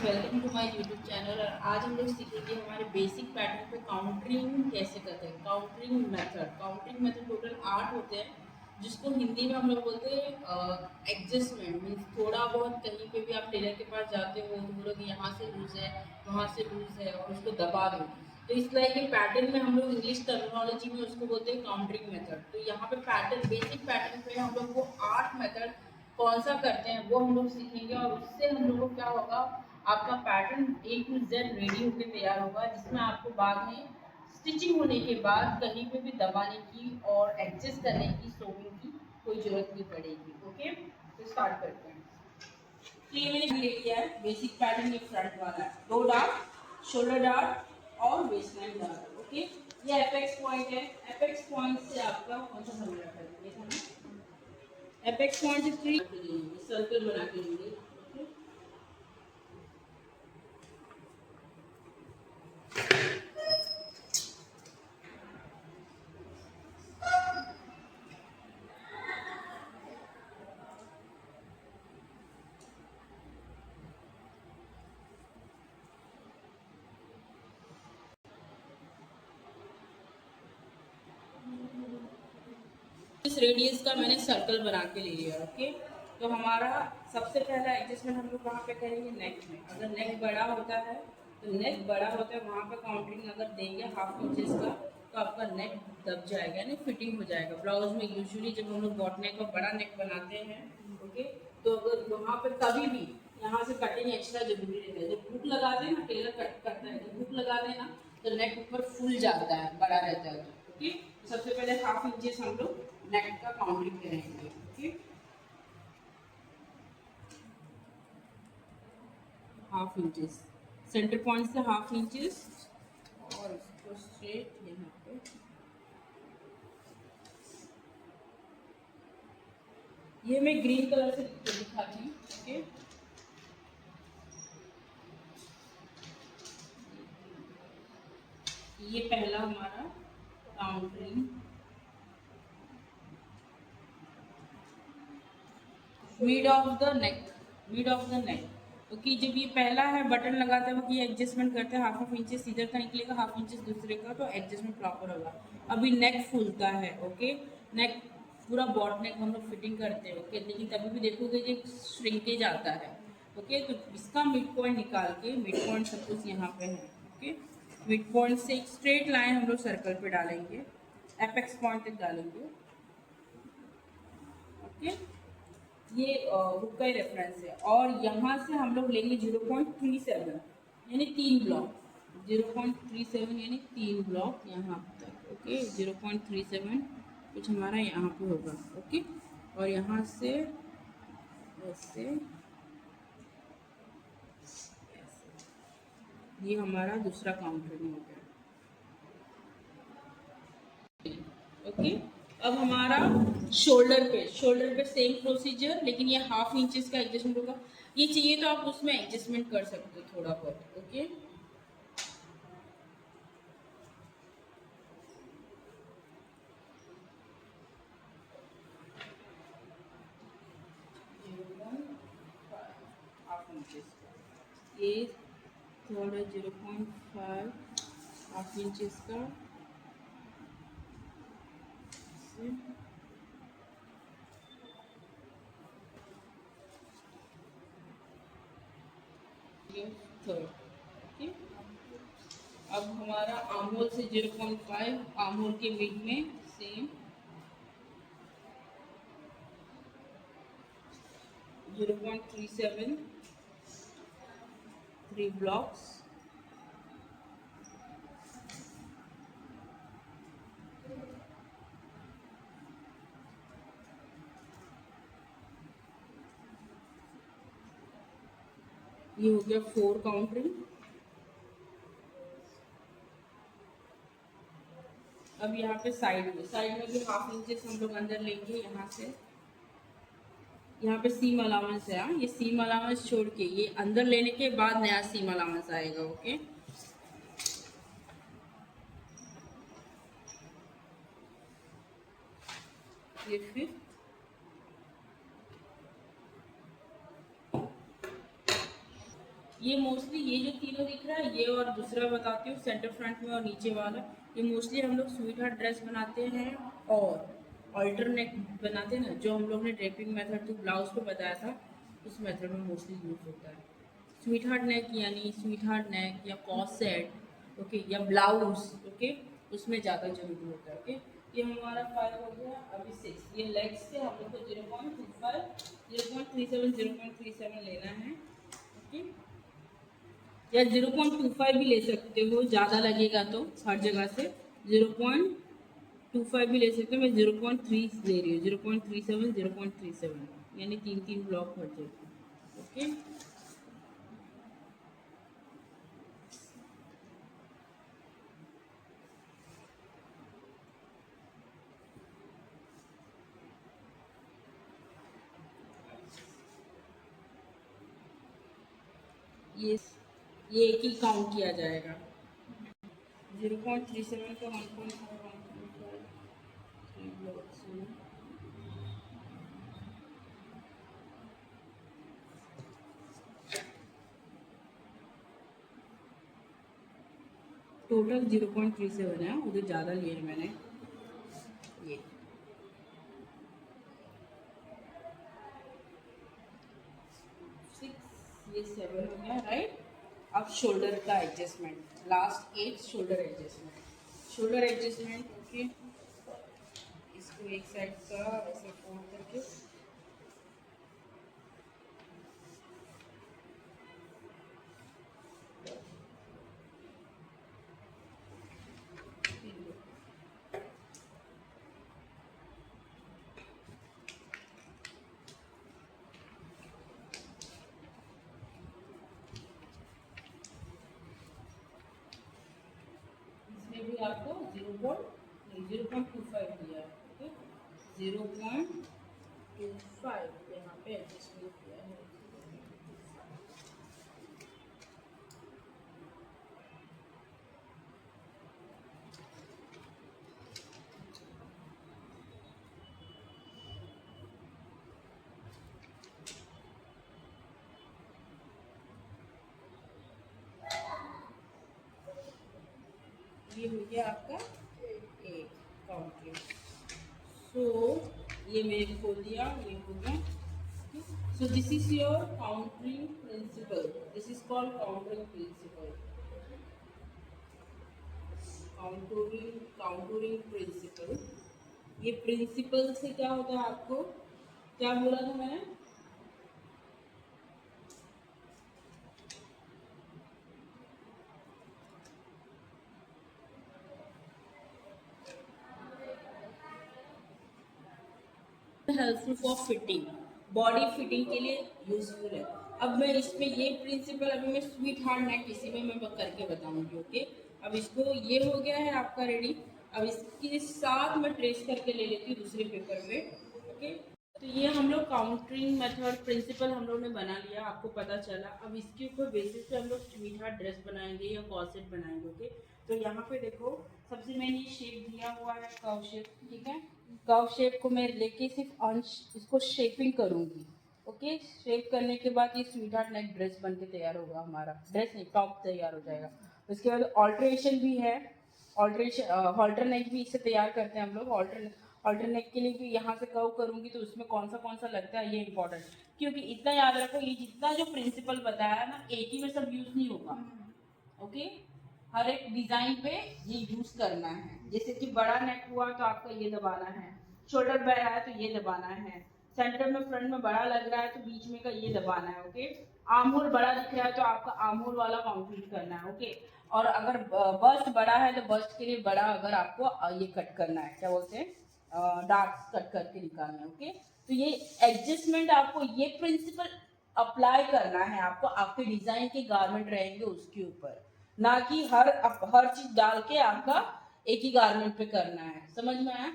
Welcome to my YouTube channel. और आज हम लोग सीखेंगे हमारे बेसिक पैटर्न पे काउंटरिंग कैसे करते हैं। काउंटरिंग मेथड टोटल 8 होते हैं, जिसको हिंदी में हम लोग बोलते हैं एडजस्टमेंट। मीन्स थोड़ा बहुत कहीं पे भी आप टेलर के पास जाते हो तो वो लोग यहाँ से लूज है, वहाँ से लूज है और उसको दबा दो। तो इस तरह के पैटर्न में हम लोग इंग्लिश टर्मिनोलॉजी में उसको बोलते हैं काउंटरिंग मेथड। तो यहाँ पे पैटर्न, बेसिक पैटर्न पे हम लोग वो 8 मेथड कौन सा करते हैं वो हम लोग सीखेंगे। और उससे हम लोग को क्या होगा, आपका pattern A to Z ready होकर तैयार होगा, जिसमें आपको बाद में स्टिचिंग होने के बाद कहीं पे भी दबाने की और एडजस्ट करने की, सोविंग की कोई जरूरत नहीं पड़ेगी। ओके, तो स्टार्ट करते हैं। तो ये मैंने ले लिया है बेसिक पैटर्न। ये फ्रंट वाला है, 2 डार्ट, शोल्डर डार्ट और वेस्ट लाइन डार्ट। ओके, ये एपेक्स पॉइंट है। एपेक्स पॉइंट से आपका कौन सा समझ रखा है, ये था ना। एपेक्स पॉइंट से 3 सर्कल बना के लेंगे। इस रेडियस का मैंने सर्कल बना के ले लिया। ओके, तो हमारा सबसे पहला एडजस्टमेंट हम लोग वहाँ पे करेंगे नेक में। अगर नेक बड़ा होता है तो नेक बड़ा होता है वहाँ पे काउंटिंग अगर देंगे 1/2 इंचेस का, तो आपका नेक दब जाएगा, यानी फिटिंग हो जाएगा। ब्लाउज में यूजुअली जब हम लोग बॉट नेक और बड़ा नेक बनाते हैं, ओके, तो अगर वहाँ पे कभी भी यहाँ से कटिंग एक्स्ट्रा जरूरी रहता है। जब हुक लगा दें ना, टेलर कट करता है, जब हुक लगा देना तो नेक ऊपर फूल जाता है, बड़ा रहता है। ओके, सबसे पहले 1/2 इंचेस हम लोग नेक का काउंटिंग करेंगे। ओके, 1/2 इंचेस सेंटर पॉइंट से 1/2 इंचेस और इसको स्ट्रेट यहाँ पे। ये मैं ग्रीन कलर से दिखाती हूँ। ओके, ये पहला हमारा counting mid of the neck, mid of the neck. क्योंकि जब ये पहला है बटन लगाते वक्त ये एडजस्टमेंट करते हैं 1/2 इंचेस इधर का निकलेगा, 1/2 इंचेस दूसरे का, तो एडजस्टमेंट प्रॉपर होगा। अभी नेक फूलता है। ओके, नेक पूरा बॉट नेक हम लोग फिटिंग करते हैं। ओके, लेकिन तभी भी देखोगे कि श्रिंकेज आता है। ओके, तो इसका मिड पॉइंट निकाल के, मिड पॉइंट सपोज यहाँ पे है। ओके, मिड पॉइंट से एक स्ट्रेट लाइन हम लोग सर्कल पे डालेंगे, एपेक्स पॉइंट तक डालेंगे। ओके, ये बुक का ही रेफरेंस है। और यहाँ से हम लोग लेंगे 0.37, यानी 3 ब्लॉक। 0.37 यानी 3 ब्लॉक यहाँ तक। ओके, 0.37 कुछ हमारा यहाँ पे होगा। ओके, और यहाँ से ऐसे, ये हमारा दूसरा काउंटर में हो गया। ओके, अब हमारा शोल्डर पे सेम प्रोसीजर, लेकिन ये 1/2 इंचेस का एडजस्टमेंट होगा। ये चाहिए तो आप उसमें एडजस्टमेंट कर सकते हो थोड़ा बहुत। ओके, ये थोड़ा 0.5 हाफ इंचेस का, ये थर्ड। ओके, अब हमारा आर्म होल से 0.5, आर्म होल के मिड में सेम 0.37, 3 ब्लॉक्स। ये हो गया 4 काउंटरिंग। अब यहाँ पे साइड में भी 1/2 इंचेस हम लोग अंदर लेंगे। यहाँ से, यहाँ पे सीम अलाउंस है, ये सीम अलाउंस छोड़ के ये अंदर लेने के बाद नया सीम अलाउंस आएगा। ओके, ये फिर ये मोस्टली ये जो तीनों दिख रहा है ये, और दूसरा बताती हूँ सेंटर फ्रंट में और नीचे वाला, ये मोस्टली हम लोग स्वीट हार्ट ड्रेस बनाते हैं और अल्टरनेट बनाते हैं ना, जो हम लोग ने ड्रेपिंग मेथड जो ब्लाउज पे बताया था उस मेथड में मोस्टली यूज होता है। स्वीट हार्ट नेक यानी स्वीट हार्ट नेक या कॉस सेट, ओके, या ब्लाउज, ओके, उसमें ज़्यादा जरूरी होता है। ओके, ये हमारा 5 हो गया, अभी 6। ये लेग्स से हम लोग को 0.25 0.37 0.37 लेना है। ओके, या 0.25 भी ले सकते हो, ज़्यादा लगेगा तो हर जगह से 0.25 भी ले सकते हो। मैं 0.3 ले रही हूँ, 0.37 0.37, यानी 3 ब्लॉक हर जगह। ओके, ये ये एक ही काउंट किया जाएगा। 0.37 का 1.5 3 ब्लॉक्स में टोटल 0.37 है, उधर ज़्यादा लिया है मैंने। ये 6, ये 7 हो गया, राइट। अब शोल्डर का adjustment, last 8 shoulder adjustment. Shoulder adjustment, okay, इसको एक साइड का ऐसे फोल्ड करके इसमें भी आपको 0.25 दिया है। ओके, 0.25 यहाँ पे एडजस्टमेंट किया है। ये हो गया आपका एक काउंटिंग। सो ये मैंने खोल दिया, ये हो गया। So this is your counting principle, this is called counting principle. Countering principle, ये प्रिंसिपल से क्या होता है, आपको क्या बोला था मैंने? Helpful for fitting, body fitting के लिए यूजफुल है। अब मैं इसमें ये प्रिंसिपल अभी मैं स्वीट हार्ट नेक इसी में मैं करके बताऊंगी। ओके, अब इसको ये हो गया है आपका रेडी। अब इसके साथ मैं ट्रेस करके ले लेती हूँ दूसरे पेपर पे। ओके, तो ये हम लोग काउंटरिंग मेथड प्रिंसिपल हम लोग ने बना लिया, आपको पता चला। अब इसके ऊपर बेसिस पे हम लोग स्वीट हार्ट ड्रेस बनाएंगे या कॉर्सेट बनाएंगे। ओके, तो यहाँ पे देखो, सबसे मैंने ये शेप दिया हुआ है कर्व शेप, ठीक है। कर्व शेप को मैं लेके सिर्फ अंश इसको शेपिंग करूंगी। ओके, शेप करने के बाद ये स्वीट हार्ट नेक ड्रेस बन के तैयार होगा, हमारा ड्रेस नहीं टॉप तैयार हो जाएगा। उसके बाद ऑल्ट्रेशन भी है, ऑल्ट्रेशन हॉल्टर नेक भी इससे तैयार करते हैं हम लोग। ऑल्टरनेट के लिए भी यहाँ से कर्व करूंगी तो उसमें कौन सा लगता है ये इंपॉर्टेंट, क्योंकि इतना याद रखो, ये जितना जो प्रिंसिपल बताया ना एक ही में सब यूज नहीं होगा। ओके, हर एक डिजाइन पे ये यूज करना है। जैसे कि बड़ा नेक हुआ तो आपका ये दबाना है, शोल्डर बढ़ रहा है तो ये दबाना है, सेंटर में फ्रंट में बड़ा लग रहा है तो बीच में का ये दबाना है। ओके, आर्म होल बड़ा दिख रहा है तो आपका आर्म होल वाला काउंटिंग करना है। ओके, और अगर बस्ट बड़ा है तो बस्ट के लिए बड़ा अगर आपको ये कट करना है, क्या बोलते हैं, डार्क कट करके निकालना है। ओके, तो ये एडजस्टमेंट आपको ये प्रिंसिपल अप्लाई करना है, आपको आपके डिजाइन के गारमेंट रहेंगे उसके ऊपर, ना कि हर चीज डाल के आपका एक ही गारमेंट पे करना है। समझ में आया?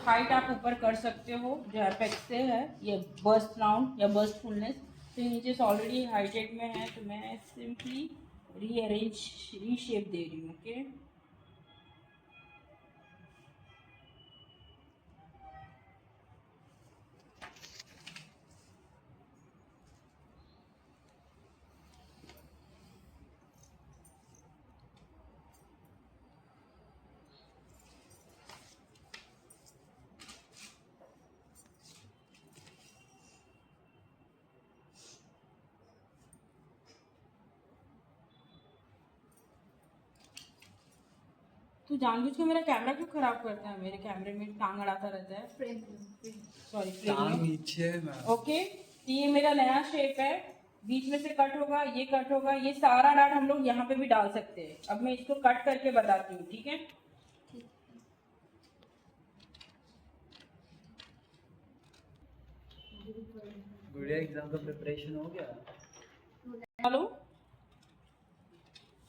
हाइट आप ऊपर कर सकते हो, जो एपेक्स से है ये बस्ट राउंड या बस्ट फुलनेस, तो नीचे से ऑलरेडी हाइटेड में है तो मैं सिंपली रीअरेंज रीशेप दे रही हूँ। ओके, तू जानबूझ के मेरा कैमरा क्यों खराब करता है? मेरे कैमरे में टांग अड़ाता रहता है। सॉरी, टांग नीचे है मैम। ओके, तो ये मेरा नया शेप है, बीच में से कट होगा, ये कट होगा, ये सारा डाट हम लोग यहाँ पे भी डाल सकते हैं। अब मैं इसको कट करके बताती हूँ, ठीक है? गुड़िया एग्जाम का प्रिपरेशन हो गया? हेलो,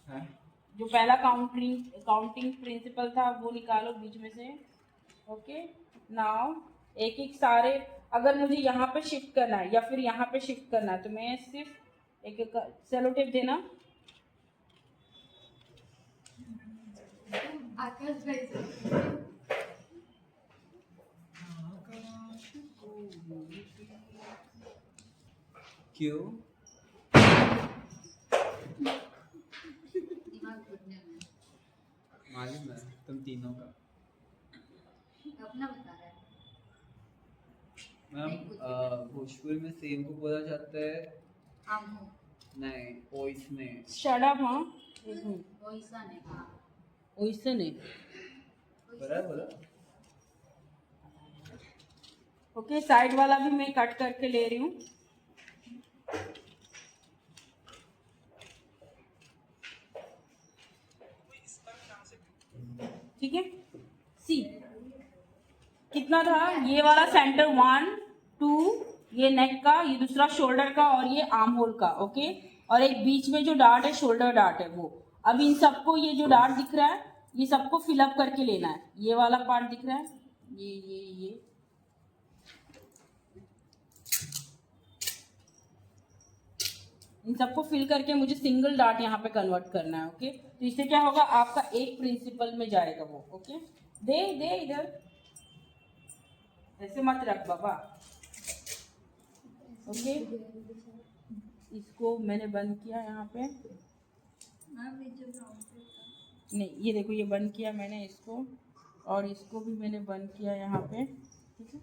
हाँ? जो पहला काउंटिंग प्रिंसिपल था वो निकालो बीच में से। ओके, नाउ एक एक सारे, अगर मुझे यहाँ पे शिफ्ट करना है या फिर यहाँ पे शिफ्ट करना है तो मैं सिर्फ एक एक सेलो टेप देना। आकाश भाई क्यों? दिमाग घुटने में मालूम है तुम तीनों का। अपना बता रहा है। मैम भोजपुरी में सेम को बोला जाता है आमो नहीं ओइसने। Shut up. हाँ, वैसा नहीं। हाँ ओइसे नहीं। बराबर बोला। ओके, साइड वाला भी मैं कट करके ले रही हूँ। ठीक है, सी कितना था? ये वाला सेंटर 1 2, ये नेक का, ये दूसरा शोल्डर का और ये आर्म होल का। ओके, और एक बीच में जो डार्ट है शोल्डर डार्ट है वो। अब इन सबको, ये जो डार्ट दिख रहा है ये सबको फिलअप करके लेना है। ये वाला पार्ट दिख रहा है, ये इन सबको फिल करके मुझे सिंगल डार्ट यहाँ पे कन्वर्ट करना है। ओके, तो इससे क्या होगा, आपका एक प्रिंसिपल में जाएगा वो। ओके, दे इधर, ऐसे मत रख बाबा। ओके, इसको मैंने बंद किया यहाँ पे। नहीं, ये देखो, ये बंद किया मैंने इसको, और इसको भी मैंने बंद किया यहाँ पे। ठीक है,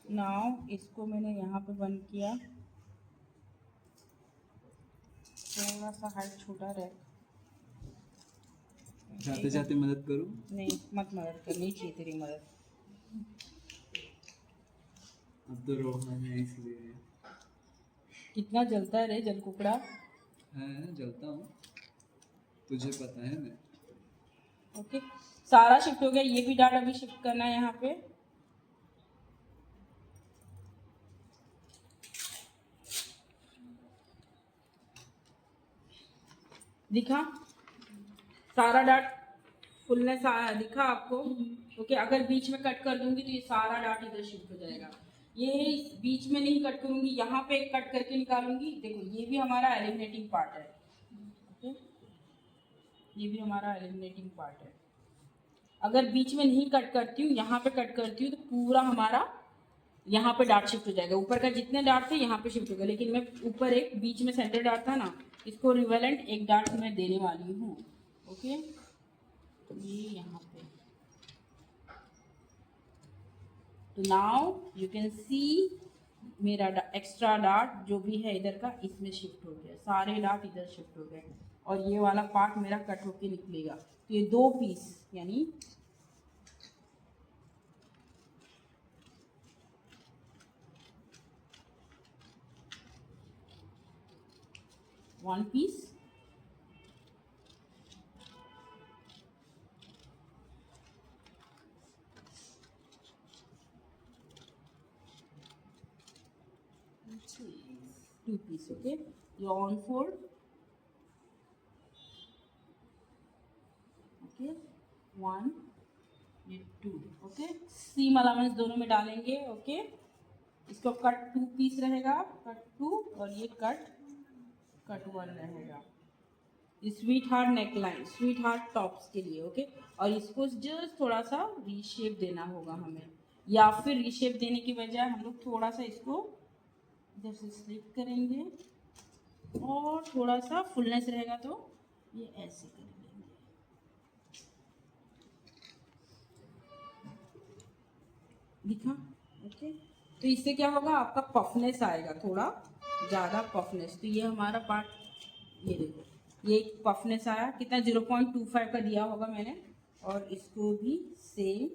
नाउ इसको मैंने यहाँ पे बंद किया। थोड़ा सा हाइट छोटा रहे। जाते जाते मदद करूं? नहीं, मत मदद करनी चाहिए तेरी मदद। अब तो रोहन है इसलिए। कितना जलता है रे जल कुकड़ा। है जलता हूँ, तुझे पता है मैं। ओके, सारा शिफ्ट हो गया। ये भी डाटा अभी शिफ्ट करना है यहाँ पे। दिखा सारा डाट फुलनेस दिखा आपको? ओके, अगर बीच में कट कर दूंगी तो ये सारा डाट इधर शिफ्ट हो जाएगा। ये बीच में नहीं कट करूंगी, यहाँ पे कट करके निकालूंगी। देखो, ये भी हमारा एलिमिनेटिंग पार्ट है। ओके, ये भी हमारा एलिमिनेटिंग पार्ट है। अगर बीच में नहीं कट करती हूँ, यहाँ पे कट करती हूँ, तो पूरा हमारा यहाँ पे डार्ट शिफ्ट हो जाएगा। ऊपर का जितने डार्ट थे यहाँ पे शिफ्ट हो गए, लेकिन मैं ऊपर एक बीच में सेंटर डार्ट था ना, इसको रिवेलेंट एक डार्ट मैं देने वाली हूँ। ओके, ये यहाँ पे। तो नाउ यू कैन सी मेरा एक्स्ट्रा डार्ट जो भी है इधर का, इसमें शिफ्ट हो गया। सारे डार्ट इधर शिफ्ट हो गए और ये वाला पार्ट मेरा कट होके निकलेगा। तो ये 2 पीस, यानी one piece, two piece. Okay, ये ऑन फोल्ड। ओके, 1, ये 2। ओके, सीम अलाउंस दोनों में डालेंगे। ओके, इसको कट 2 पीस रहेगा, कट 2, और ये कट 1 रहेगा। Sweet heart neckline, sweet heart tops के लिए। ओके, और इसको जस्ट थोड़ा सा रीशेप देना होगा हमें, या फिर रीशेप देने की बजाय हम लोग थोड़ा सा इसको इधर से स्लिप करेंगे और थोड़ा सा फुलनेस रहेगा तो ये ऐसे कर लेंगे। दिखा? ओके, तो इससे क्या होगा, आपका पफनेस आएगा, थोड़ा ज़्यादा पफनेस। तो ये हमारा पार्ट, ये देखो ये पफनेस आया कितना, 0.25 का दिया होगा मैंने। और इसको भी सेम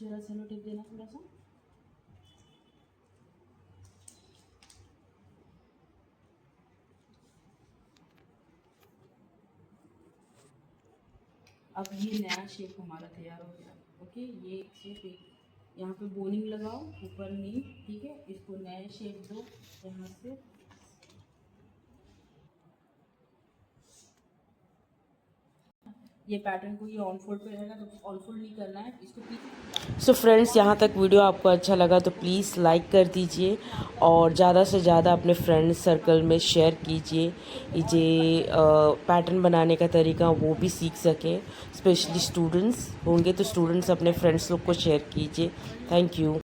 जरा सेलो टिप देना थोड़ा सा। अब ये नया शेप हमारा तैयार हो गया। ओके, ये शेप एक यहाँ पे बोनिंग लगाओ, ऊपर नी, ठीक है। इसको नया शेप दो यहाँ से। ये पैटर्न को ये ऑन फोल्ड पे रहेगा, तो ऑन फोल्ड नहीं करना है इसको। सो फ्रेंड्स, यहाँ तक वीडियो आपको अच्छा लगा तो प्लीज़ लाइक कर दीजिए और ज़्यादा से ज़्यादा अपने फ्रेंड्स सर्कल में शेयर कीजिए। ये पैटर्न बनाने का तरीका वो भी सीख सकें, स्पेशली स्टूडेंट्स होंगे तो स्टूडेंट्स अपने फ्रेंड्स लोग को शेयर कीजिए। Thank you.